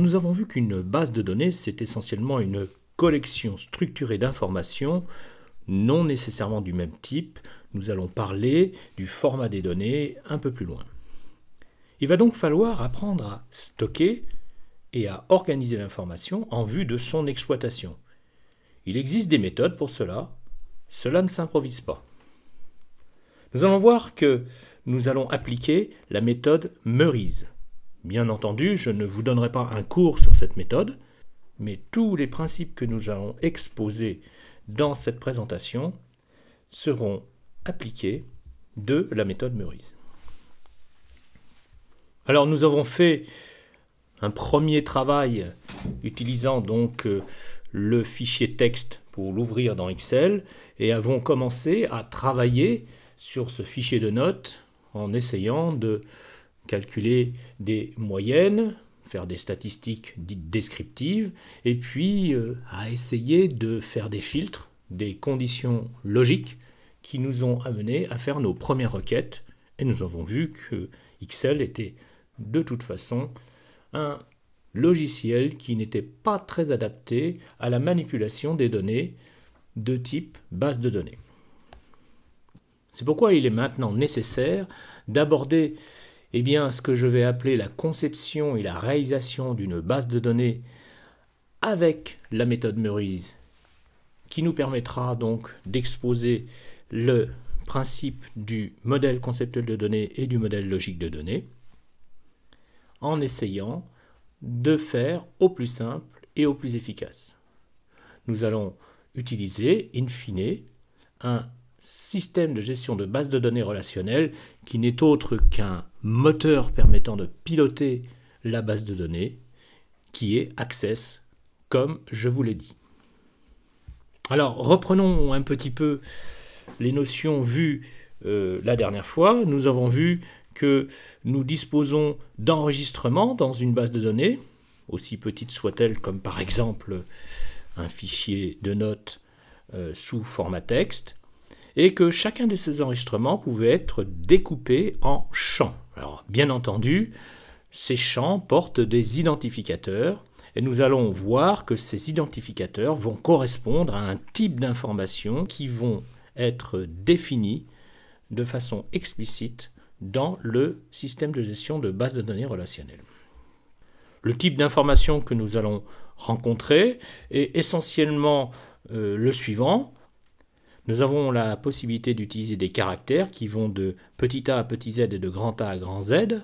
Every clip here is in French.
Nous avons vu qu'une base de données, c'est essentiellement une collection structurée d'informations, non nécessairement du même type. Nous allons parler du format des données un peu plus loin. Il va donc falloir apprendre à stocker et à organiser l'information en vue de son exploitation. Il existe des méthodes pour cela. Cela ne s'improvise pas. Nous allons voir que nous allons appliquer la méthode Meurize. Bien entendu, je ne vous donnerai pas un cours sur cette méthode, mais tous les principes que nous allons exposer dans cette présentation seront appliqués de la méthode Meurize. Alors nous avons fait un premier travail utilisant donc le fichier texte pour l'ouvrir dans Excel et avons commencé à travailler sur ce fichier de notes en essayant de calculer des moyennes, faire des statistiques dites descriptives et puis à essayer de faire des filtres, des conditions logiques qui nous ont amenés à faire nos premières requêtes et nous avons vu que Excel était de toute façon un logiciel qui n'était pas très adapté à la manipulation des données de type base de données. C'est pourquoi il est maintenant nécessaire d'aborder ce que je vais appeler la conception et la réalisation d'une base de données avec la méthode Meurize, qui nous permettra donc d'exposer le principe du modèle conceptuel de données et du modèle logique de données, en essayant de faire au plus simple et au plus efficace. Nous allons utiliser, in fine, un système de gestion de base de données relationnelle qui n'est autre qu'un moteur permettant de piloter la base de données, qui est Access, comme je vous l'ai dit. Alors, reprenons un petit peu les notions vues la dernière fois. Nous avons vu que nous disposons d'enregistrements dans une base de données, aussi petite soit-elle comme par exemple un fichier de notes sous format texte, et que chacun de ces enregistrements pouvait être découpé en champs. Alors, bien entendu, ces champs portent des identificateurs, et nous allons voir que ces identificateurs vont correspondre à un type d'informations qui vont être définis de façon explicite dans le système de gestion de base de données relationnelles. Le type d'information que nous allons rencontrer est essentiellement le suivant. Nous avons la possibilité d'utiliser des caractères qui vont de petit a à petit z et de grand A à grand Z.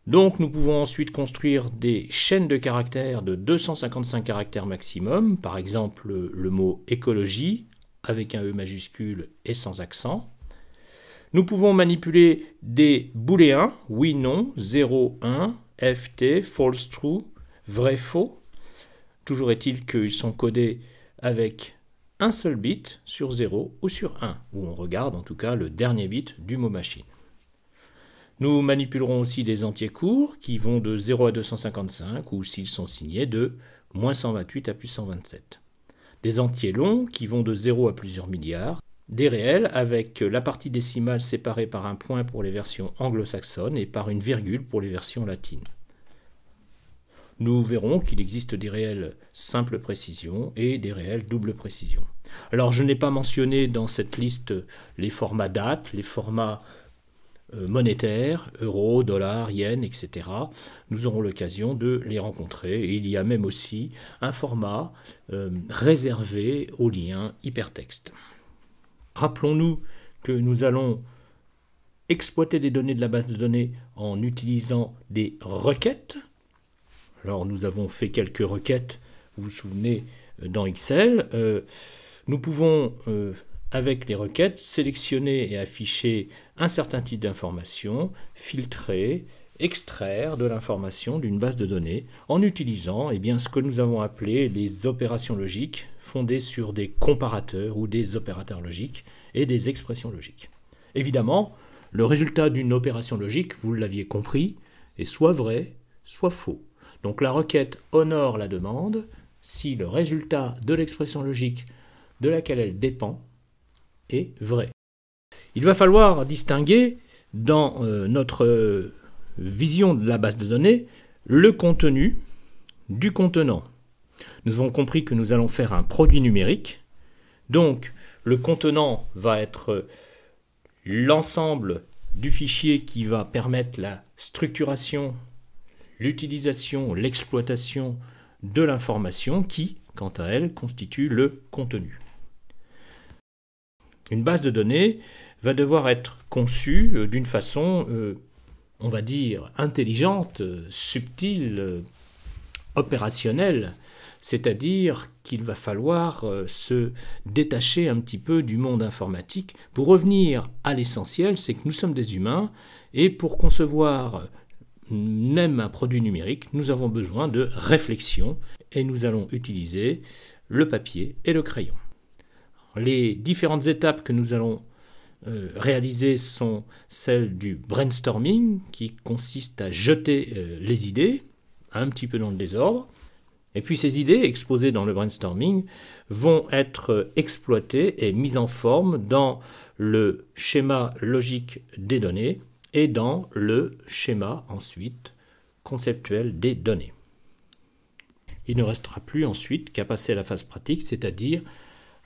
Donc nous pouvons ensuite construire des chaînes de caractères de 255 caractères maximum, par exemple le mot écologie avec un E majuscule et sans accent. Nous pouvons manipuler des booléens, oui, non, 0, 1, ft, false, true, vrai, faux. Toujours est-il qu'ils sont codés avec un seul bit sur 0 ou sur 1, où on regarde en tout cas le dernier bit du mot machine. Nous manipulerons aussi des entiers courts qui vont de 0 à 255 ou s'ils sont signés de moins 128 à plus 127. Des entiers longs qui vont de 0 à plusieurs milliards. Des réels avec la partie décimale séparée par un point pour les versions anglo-saxonnes et par une virgule pour les versions latines. Nous verrons qu'il existe des réels simple précision et des réels double précision. Alors je n'ai pas mentionné dans cette liste les formats dates, les formats monétaires, euros, dollars, yens, etc. Nous aurons l'occasion de les rencontrer. Et il y a même aussi un format réservé aux liens hypertexte. Rappelons-nous que nous allons exploiter des données de la base de données en utilisant des requêtes. Alors nous avons fait quelques requêtes, vous vous souvenez, dans Excel. Nous pouvons, avec les requêtes, sélectionner et afficher un certain type d'information, filtrer, extraire de l'information d'une base de données en utilisant ce que nous avons appelé les opérations logiques fondées sur des comparateurs ou des opérateurs logiques et des expressions logiques. Évidemment, le résultat d'une opération logique, vous l'aviez compris, est soit vrai, soit faux. Donc la requête honore la demande si le résultat de l'expression logique de laquelle elle dépend est vrai. Il va falloir distinguer dans notre vision de la base de données le contenu du contenant. Nous avons compris que nous allons faire un produit numérique. Donc, le contenant va être l'ensemble du fichier qui va permettre la structuration, l'utilisation, l'exploitation de l'information qui, quant à elle, constitue le contenu. Une base de données va devoir être conçue d'une façon, on va dire, intelligente, subtile, opérationnelle, c'est-à-dire qu'il va falloir se détacher un petit peu du monde informatique pour revenir à l'essentiel, c'est que nous sommes des humains et pour concevoir même un produit numérique, nous avons besoin de réflexion et nous allons utiliser le papier et le crayon. Les différentes étapes que nous allons réaliser sont celles du brainstorming qui consiste à jeter les idées un petit peu dans le désordre. Et puis ces idées exposées dans le brainstorming vont être exploitées et mises en forme dans le schéma logique des données et dans le schéma ensuite conceptuel des données. Il ne restera plus ensuite qu'à passer à la phase pratique, c'est-à-dire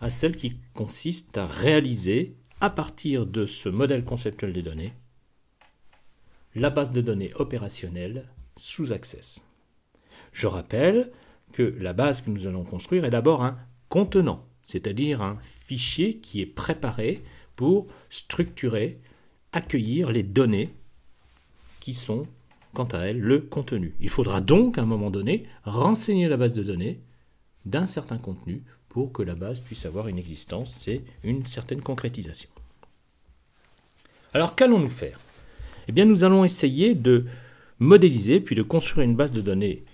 à celle qui consiste à réaliser à partir de ce modèle conceptuel des données la base de données opérationnelle sous Access. Je rappelle que la base que nous allons construire est d'abord un contenant, c'est-à-dire un fichier qui est préparé pour structurer, accueillir les données qui sont, quant à elles, le contenu. Il faudra donc, à un moment donné, renseigner la base de données d'un certain contenu pour que la base puisse avoir une existence et une certaine concrétisation. Alors, qu'allons-nous faire? Eh bien, nous allons essayer de modéliser puis de construire une base de données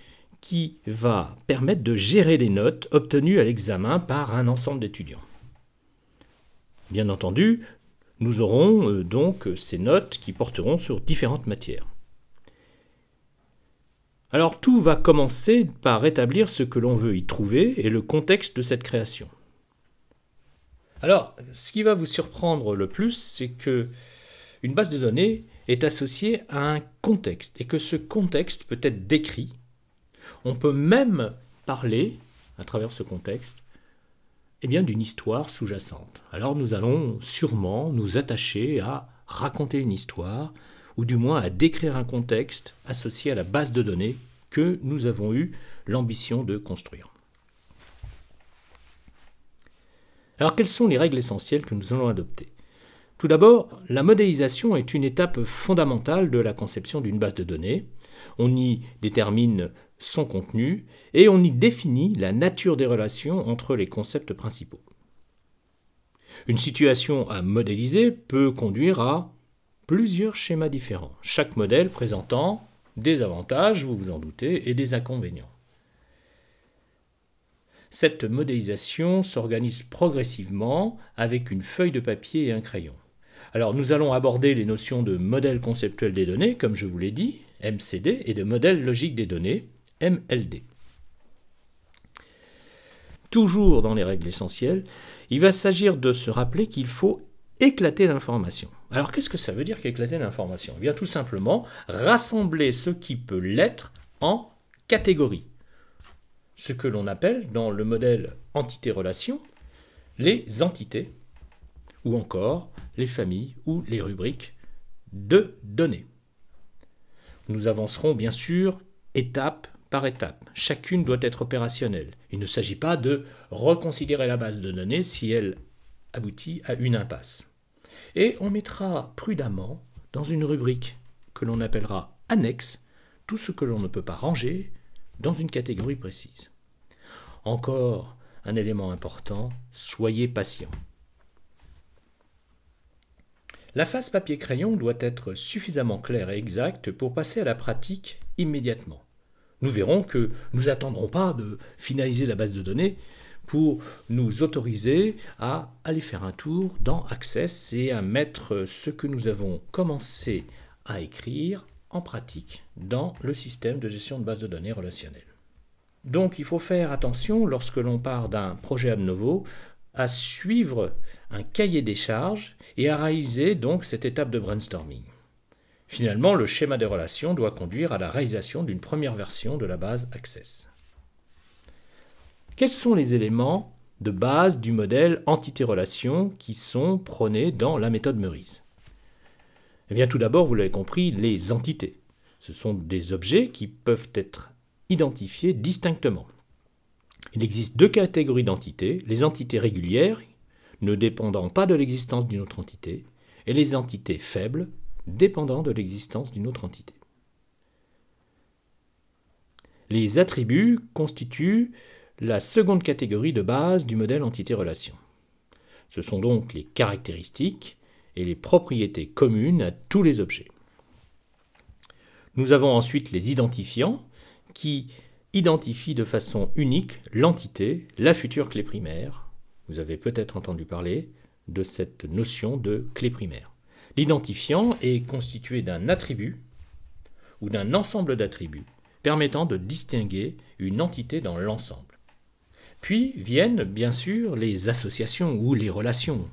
qui va permettre de gérer les notes obtenues à l'examen par un ensemble d'étudiants. Bien entendu, nous aurons donc ces notes qui porteront sur différentes matières. Alors tout va commencer par établir ce que l'on veut y trouver et le contexte de cette création. Alors, ce qui va vous surprendre le plus, c'est que une base de données est associée à un contexte et que ce contexte peut être décrit. On peut même parler, à travers ce contexte, d'une histoire sous-jacente. Alors nous allons sûrement nous attacher à raconter une histoire, ou du moins à décrire un contexte associé à la base de données que nous avons eu l'ambition de construire. Alors quelles sont les règles essentielles que nous allons adopter? Tout d'abord, la modélisation est une étape fondamentale de la conception d'une base de données. On y détermine son contenu et on y définit la nature des relations entre les concepts principaux. Une situation à modéliser peut conduire à plusieurs schémas différents, chaque modèle présentant des avantages, vous vous en doutez, et des inconvénients. Cette modélisation s'organise progressivement avec une feuille de papier et un crayon. Alors nous allons aborder les notions de modèle conceptuel des données, comme je vous l'ai dit, MCD, et de modèle logique des données, MLD. Toujours dans les règles essentielles, il va s'agir de se rappeler qu'il faut éclater l'information. Alors qu'est-ce que ça veut dire qu'éclater l'information? Eh bien tout simplement rassembler ce qui peut l'être en catégories. Ce que l'on appelle dans le modèle entité-relation les entités ou encore les familles ou les rubriques de données. Nous avancerons bien sûr étape par étape. Chacune doit être opérationnelle. Il ne s'agit pas de reconsidérer la base de données si elle aboutit à une impasse. Et on mettra prudemment dans une rubrique que l'on appellera annexe tout ce que l'on ne peut pas ranger dans une catégorie précise. Encore un élément important, soyez patient. La phase papier-crayon doit être suffisamment claire et exacte pour passer à la pratique immédiatement. Nous verrons que nous n'attendrons pas de finaliser la base de données pour nous autoriser à aller faire un tour dans Access et à mettre ce que nous avons commencé à écrire en pratique dans le système de gestion de base de données relationnelle. Donc il faut faire attention lorsque l'on part d'un projet ab novo à suivre un cahier des charges et à réaliser donc cette étape de brainstorming. Finalement, le schéma des relations doit conduire à la réalisation d'une première version de la base Access. Quels sont les éléments de base du modèle entité-relation qui sont prônés dans la méthode Meurice? Eh bien, tout d'abord, vous l'avez compris, les entités. Ce sont des objets qui peuvent être identifiés distinctement. Il existe deux catégories d'entités, les entités régulières, ne dépendant pas de l'existence d'une autre entité, et les entités faibles, dépendant de l'existence d'une autre entité. Les attributs constituent la seconde catégorie de base du modèle entité-relation. Ce sont donc les caractéristiques et les propriétés communes à tous les objets. Nous avons ensuite les identifiants qui identifient de façon unique l'entité, la future clé primaire. Vous avez peut-être entendu parler de cette notion de clé primaire. L'identifiant est constitué d'un attribut ou d'un ensemble d'attributs permettant de distinguer une entité dans l'ensemble. Puis viennent bien sûr les associations ou les relations.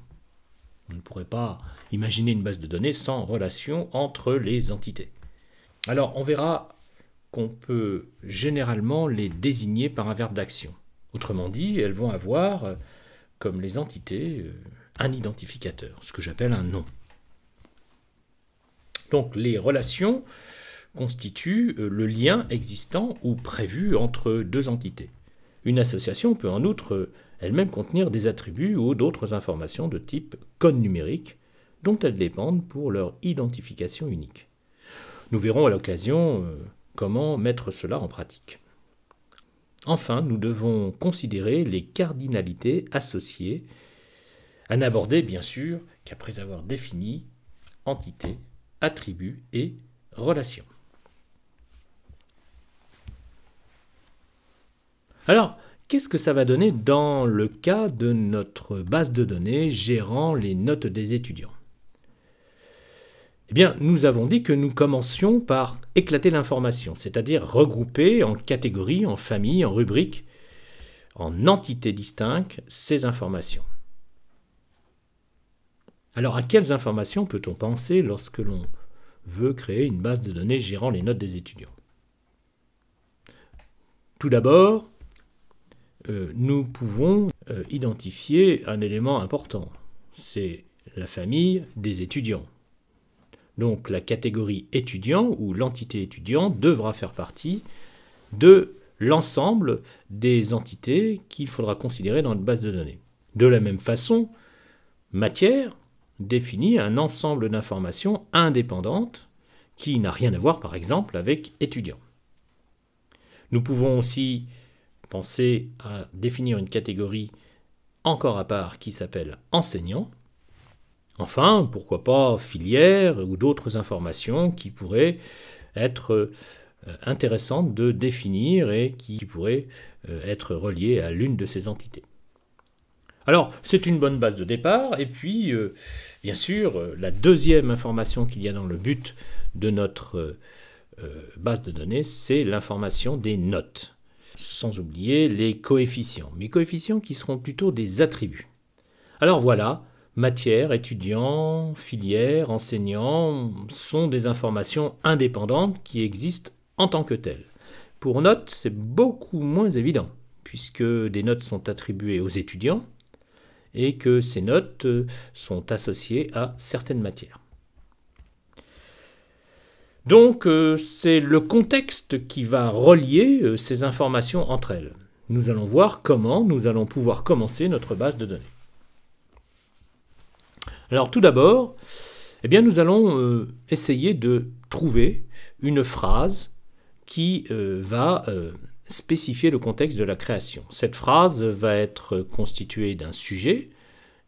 On ne pourrait pas imaginer une base de données sans relation entre les entités. Alors on verra qu'on peut généralement les désigner par un verbe d'action. Autrement dit, elles vont avoir, comme les entités, un identificateur, ce que j'appelle un nom. Donc les relations constituent le lien existant ou prévu entre deux entités. Une association peut en outre elle-même contenir des attributs ou d'autres informations de type code numérique dont elles dépendent pour leur identification unique. Nous verrons à l'occasion comment mettre cela en pratique. Enfin, nous devons considérer les cardinalités associées, à n'aborder bien sûr qu'après avoir défini entité, attribut et relation. Alors, qu'est-ce que ça va donner dans le cas de notre base de données gérant les notes des étudiants? Eh bien, nous avons dit que nous commencions par éclater l'information, c'est-à-dire regrouper en catégories, en familles, en rubriques, en entités distinctes ces informations. Alors, à quelles informations peut-on penser lorsque l'on veut créer une base de données gérant les notes des étudiants? Tout d'abord, nous pouvons identifier un élément important, c'est la famille des étudiants. Donc la catégorie étudiant ou l'entité étudiant devra faire partie de l'ensemble des entités qu'il faudra considérer dans notre base de données. De la même façon, matière définit un ensemble d'informations indépendantes qui n'a rien à voir par exemple avec étudiant. Nous pouvons aussi penser à définir une catégorie encore à part qui s'appelle enseignant. Enfin, pourquoi pas filière ou d'autres informations qui pourraient être intéressantes de définir et qui pourraient être reliées à l'une de ces entités. Alors, c'est une bonne base de départ, et puis, bien sûr, la deuxième information qu'il y a dans le but de notre base de données, c'est l'information des notes, sans oublier les coefficients, mais coefficients qui seront plutôt des attributs. Alors voilà, matière, étudiant, filière, enseignant sont des informations indépendantes qui existent en tant que telles. Pour notes, c'est beaucoup moins évident, puisque des notes sont attribuées aux étudiants et que ces notes sont associées à certaines matières. Donc, c'est le contexte qui va relier ces informations entre elles. Nous allons voir comment nous allons pouvoir commencer notre base de données. Alors tout d'abord, eh bien, nous allons essayer de trouver une phrase qui va spécifier le contexte de la création. Cette phrase va être constituée d'un sujet,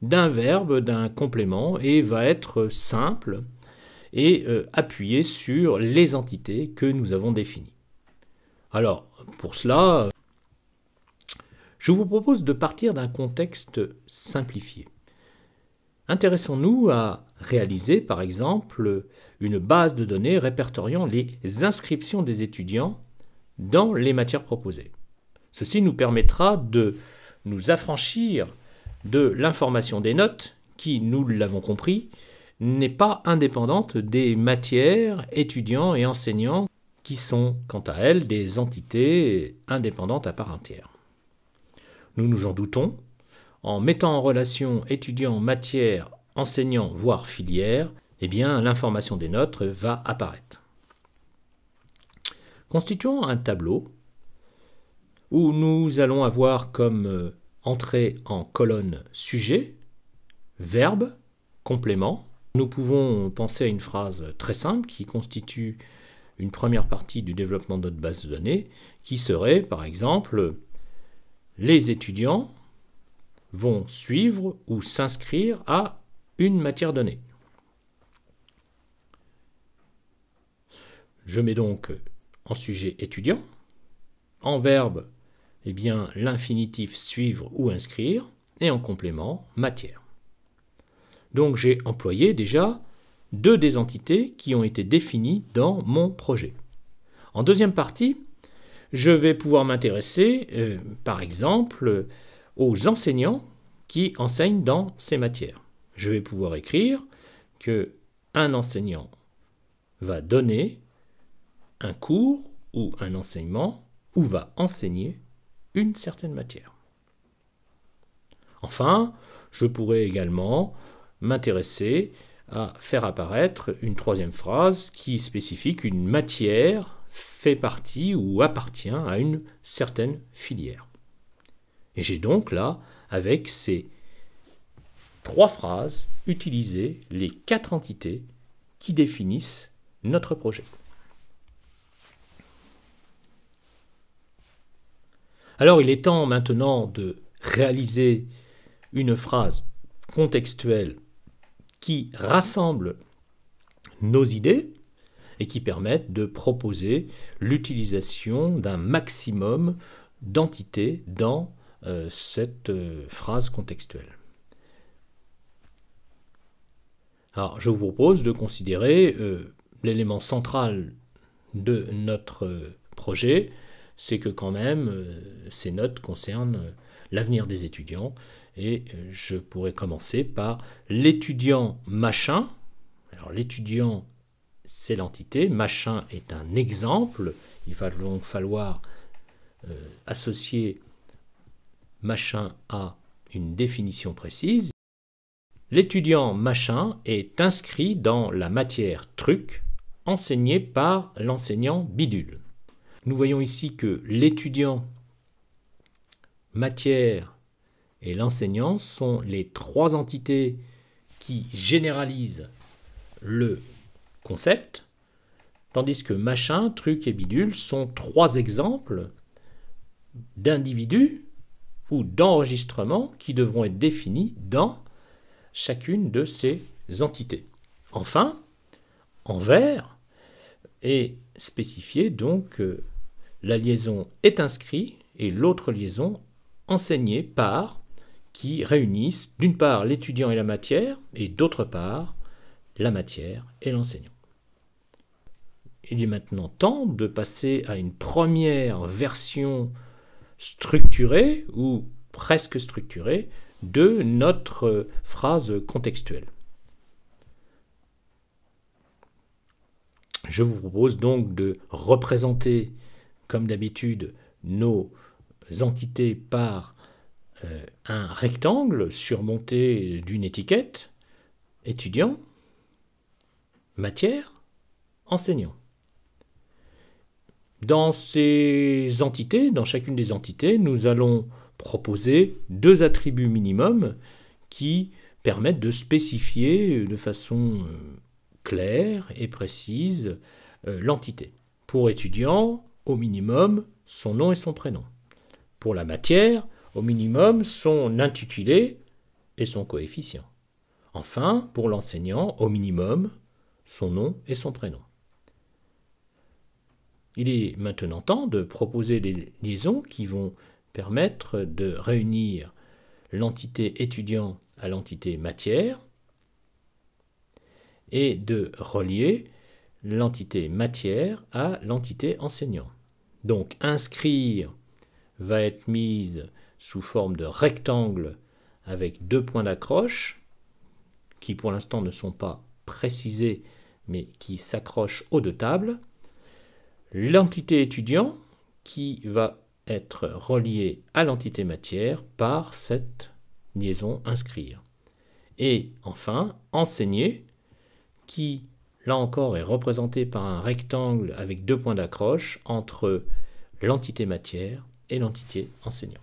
d'un verbe, d'un complément et va être simple et appuyée sur les entités que nous avons définies. Alors, pour cela, je vous propose de partir d'un contexte simplifié. Intéressons-nous à réaliser, par exemple, une base de données répertoriant les inscriptions des étudiants dans les matières proposées. Ceci nous permettra de nous affranchir de l'information des notes qui, nous l'avons compris, n'est pas indépendante des matières, étudiants et enseignants qui sont, quant à elles, des entités indépendantes à part entière. nous nous en doutons, en mettant en relation étudiants, matières, enseignants, voire filières, eh bien l'information des notes va apparaître. Constituons un tableau où nous allons avoir comme entrée en colonne sujet, verbe, complément. Nous pouvons penser à une phrase très simple qui constitue une première partie du développement de notre base de données, qui serait par exemple « Les étudiants vont suivre ou s'inscrire à une matière donnée ». Je mets donc en sujet étudiant, en verbe, eh bien l'infinitif suivre ou inscrire, et en complément matière. Donc j'ai employé déjà deux des entités qui ont été définies dans mon projet. En deuxième partie, je vais pouvoir m'intéresser, par exemple, aux enseignants qui enseignent dans ces matières. Je vais pouvoir écrire qu'un enseignant va donner un cours ou un enseignement ou va enseigner une certaine matière. Enfin, je pourrais également m'intéresser à faire apparaître une troisième phrase qui spécifie qu'une matière fait partie ou appartient à une certaine filière. Et j'ai donc là, avec ces trois phrases, utilisé les quatre entités qui définissent notre projet. Alors il est temps maintenant de réaliser une phrase contextuelle qui rassemble nos idées et qui permette de proposer l'utilisation d'un maximum d'entités dans cette phrase contextuelle. Alors je vous propose de considérer l'élément central de notre projet, c'est que quand même ces notes concernent l'avenir des étudiants et je pourrais commencer par l'étudiant machin. Alors l'étudiant c'est l'entité, machin est un exemple, il va donc falloir associer machin à une définition précise. L'étudiant machin est inscrit dans la matière truc enseignée par l'enseignant bidule. Nous voyons ici que l'étudiant, matière et l'enseignant sont les trois entités qui généralisent le concept, tandis que machin, truc et bidule sont trois exemples d'individus ou d'enregistrements qui devront être définis dans chacune de ces entités. Enfin, en vert est spécifié donc la liaison est inscrit et l'autre liaison enseignée par qui réunissent d'une part l'étudiant et la matière et d'autre part la matière et l'enseignant. Il est maintenant temps de passer à une première version structurée ou presque structurée de notre phrase contextuelle. Je vous propose donc de représenter, comme d'habitude, nos entités par un rectangle surmonté d'une étiquette, étudiant, matière, enseignant. Dans ces entités, dans chacune des entités, nous allons proposer deux attributs minimums qui permettent de spécifier de façon claire et précise l'entité. Pour étudiant, au minimum, son nom et son prénom. Pour la matière, au minimum, son intitulé et son coefficient. Enfin, pour l'enseignant, au minimum, son nom et son prénom. Il est maintenant temps de proposer des liaisons qui vont permettre de réunir l'entité étudiant à l'entité matière et de relier l'entité matière à l'entité enseignant. Donc inscrire va être mise sous forme de rectangle avec deux points d'accroche qui pour l'instant ne sont pas précisés mais qui s'accrochent aux deux tables. L'entité étudiant qui va être relié à l'entité matière par cette liaison inscrire. Et enfin, enseigner, qui là encore est représenté par un rectangle avec deux points d'accroche entre l'entité matière et l'entité enseignant.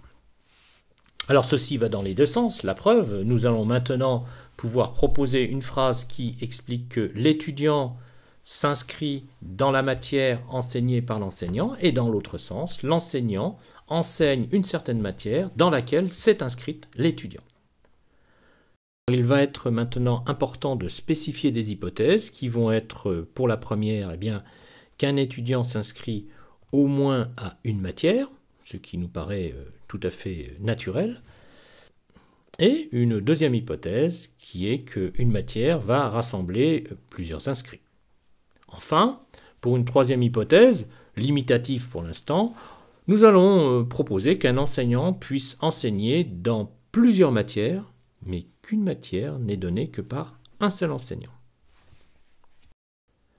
Alors ceci va dans les deux sens, la preuve. Nous allons maintenant pouvoir proposer une phrase qui explique que l'étudiant s'inscrit dans la matière enseignée par l'enseignant et dans l'autre sens, l'enseignant enseigne une certaine matière dans laquelle s'est inscrite l'étudiant. Il va être maintenant important de spécifier des hypothèses qui vont être, pour la première, qu'un étudiant s'inscrit au moins à une matière, ce qui nous paraît tout à fait naturel, et une deuxième hypothèse qui est qu'une matière va rassembler plusieurs inscrits. Enfin, pour une troisième hypothèse, limitative pour l'instant, nous allons proposer qu'un enseignant puisse enseigner dans plusieurs matières, mais qu'une matière n'est donnée que par un seul enseignant.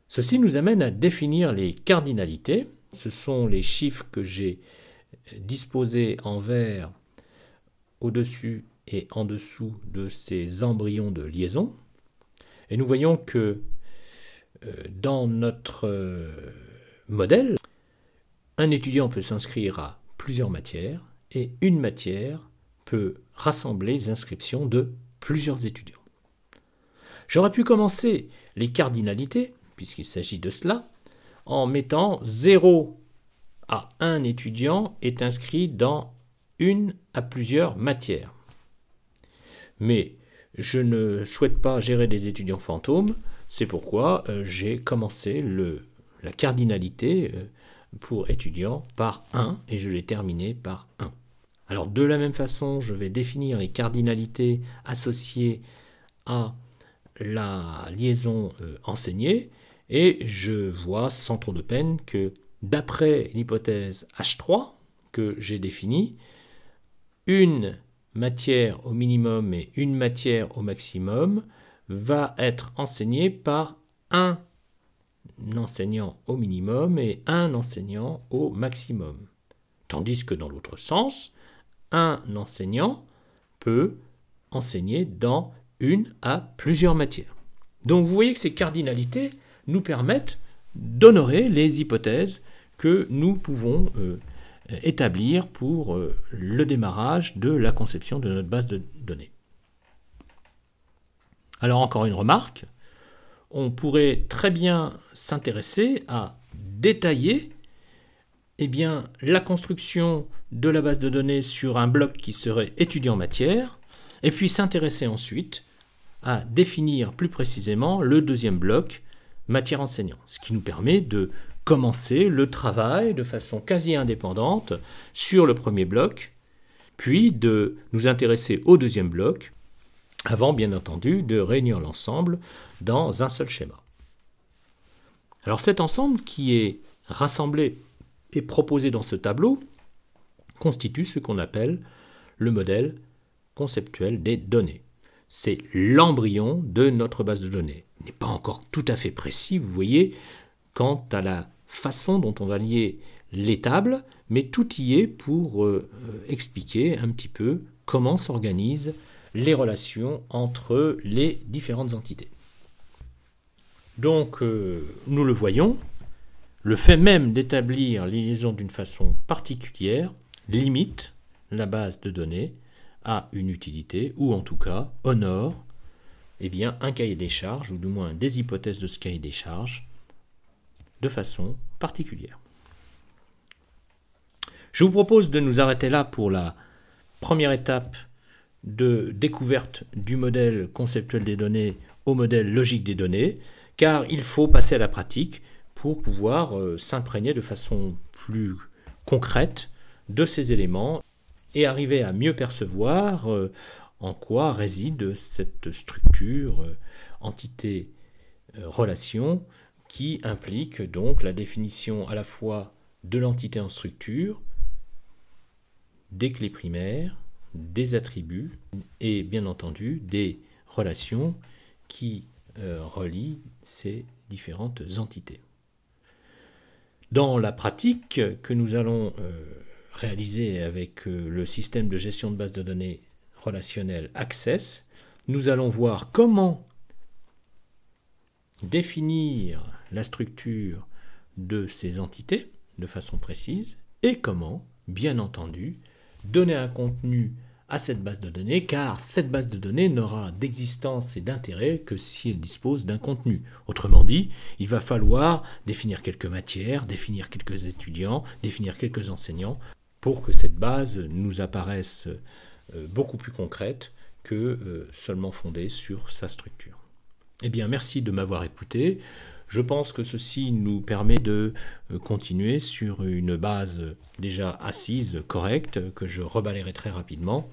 Ceci nous amène à définir les cardinalités. Ce sont les chiffres que j'ai disposés en vert au-dessus et en dessous de ces embryons de liaison. Et nous voyons que dans notre modèle, un étudiant peut s'inscrire à plusieurs matières et une matière peut rassembler les inscriptions de plusieurs étudiants. J'aurais pu commencer les cardinalités, puisqu'il s'agit de cela, en mettant 0 à 1 étudiant est inscrit dans une à plusieurs matières. Mais je ne souhaite pas gérer des étudiants fantômes, c'est pourquoi j'ai commencé la cardinalité pour étudiants par 1 et je l'ai terminé par 1. Alors de la même façon, je vais définir les cardinalités associées à la liaison enseignée et je vois sans trop de peine que d'après l'hypothèse H3 que j'ai définie, une matière au minimum et une matière au maximum va être enseignée par un enseignant au minimum et un enseignant au maximum. Tandis que dans l'autre sens, un enseignant peut enseigner dans une à plusieurs matières. Donc vous voyez que ces cardinalités nous permettent d'honorer les hypothèses que nous pouvons établir pour le démarrage de la conception de notre base de données. Alors encore une remarque, on pourrait très bien s'intéresser à détailler la construction de la base de données sur un bloc qui serait étudiant matière, et puis s'intéresser ensuite à définir plus précisément le deuxième bloc, matière enseignant, ce qui nous permet de commencer le travail de façon quasi indépendante sur le premier bloc, puis de nous intéresser au deuxième bloc, avant bien entendu de réunir l'ensemble dans un seul schéma. Alors cet ensemble qui est rassemblé et proposé dans ce tableau constitue ce qu'on appelle le modèle conceptuel des données. C'est l'embryon de notre base de données. Il n'est pas encore tout à fait précis, vous voyez, quant à la façon dont on va lier les tables, mais tout y est pour expliquer un petit peu comment s'organisent les relations entre les différentes entités. Donc, nous le voyons, le fait même d'établir les liaisons d'une façon particulière limite la base de données à une utilité, ou en tout cas honore un cahier des charges, ou du moins des hypothèses de ce cahier des charges, de façon particulière. Je vous propose de nous arrêter là pour la première étape de découverte du modèle conceptuel des données au modèle logique des données, car il faut passer à la pratique pour pouvoir s'imprégner de façon plus concrète de ces éléments et arriver à mieux percevoir en quoi réside cette structure entité-relation qui implique donc la définition à la fois de l'entité en structure, des clés primaires, des attributs et bien entendu des relations qui relient ces différentes entités. Dans la pratique que nous allons réalisé avec le système de gestion de base de données relationnelle Access. Nous allons voir comment définir la structure de ces entités de façon précise et comment, bien entendu, donner un contenu à cette base de données, car cette base de données n'aura d'existence et d'intérêt que si elle dispose d'un contenu. Autrement dit, il va falloir définir quelques matières, définir quelques étudiants, définir quelques enseignants, pour que cette base nous apparaisse beaucoup plus concrète que seulement fondée sur sa structure. Eh bien, merci de m'avoir écouté. Je pense que ceci nous permet de continuer sur une base déjà assise, correcte, que je rebalayerai très rapidement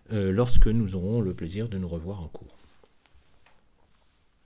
lorsque nous aurons le plaisir de nous revoir en cours.